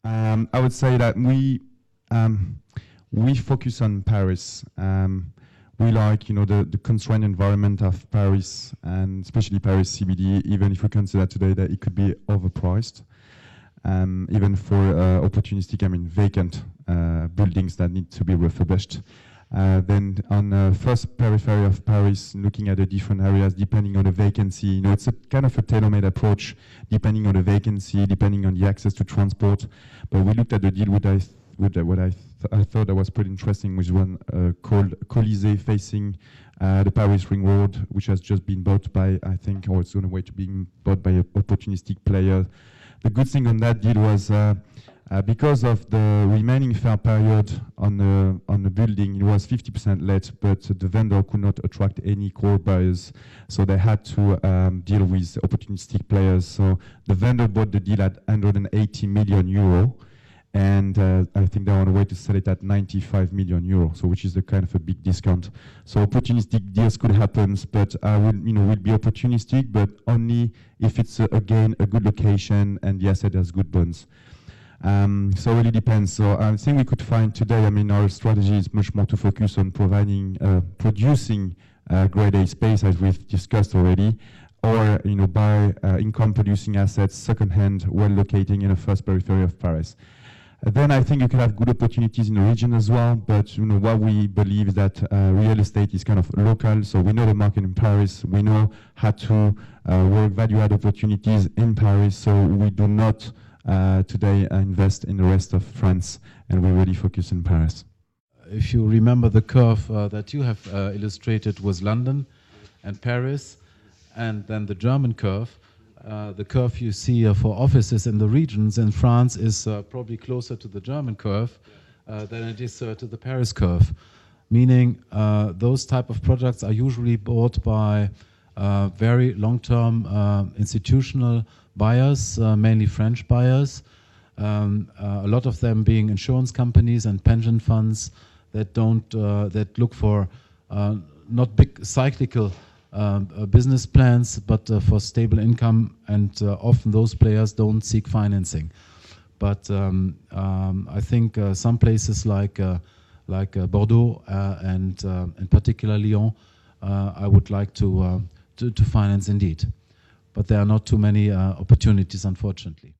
I would say that we focus on Paris. We like, the constrained environment of Paris, and especially Paris CBD, even if we consider today that it could be overpriced. Even for opportunistic, vacant buildings that need to be refurbished. Then on the first periphery of Paris, looking at the different areas, depending on the vacancy, it's a kind of a tailor-made approach, depending on the vacancy, depending on the access to transport. But we looked at the deal what I thought that was pretty interesting, which one called Colisée, facing the Paris Ring Road, which has just been bought by, I think, or it's on the way to being bought by an opportunistic player. The good thing on that deal was because of the remaining fair period on the building, it was 50% let, but the vendor could not attract any core buyers, so they had to deal with opportunistic players. So the vendor bought the deal at 180 million euro, and I think they're on the way to sell it at 95 million euro, so which is a kind of a big discount. So opportunistic deals could happen, but I will be opportunistic, but only if it's again a good location and the asset has good bonds. So it really depends. So I think we could find today, our strategy is much more to focus on producing grade A space, as we've discussed already, or buy income producing assets second-hand, well located in the first periphery of Paris. Then I think you can have good opportunities in the region as well, but what we believe is that real estate is kind of local, so we know the market in Paris, we know how to work value-add opportunities in Paris, so we do not today invest in the rest of France, and we really focus in Paris. If you remember the curve that you have illustrated was London and Paris, and then the German curve. The curve you see for offices in the regions in France is probably closer to the German curve than it is to the Paris curve. Meaning those type of projects are usually bought by very long-term institutional buyers, mainly French buyers. A lot of them being insurance companies and pension funds that that look for not big cyclical business plans, but for stable income, and often those players don't seek financing. But I think some places like Bordeaux and in particular Lyon, I would like to finance indeed. But there are not too many opportunities, unfortunately.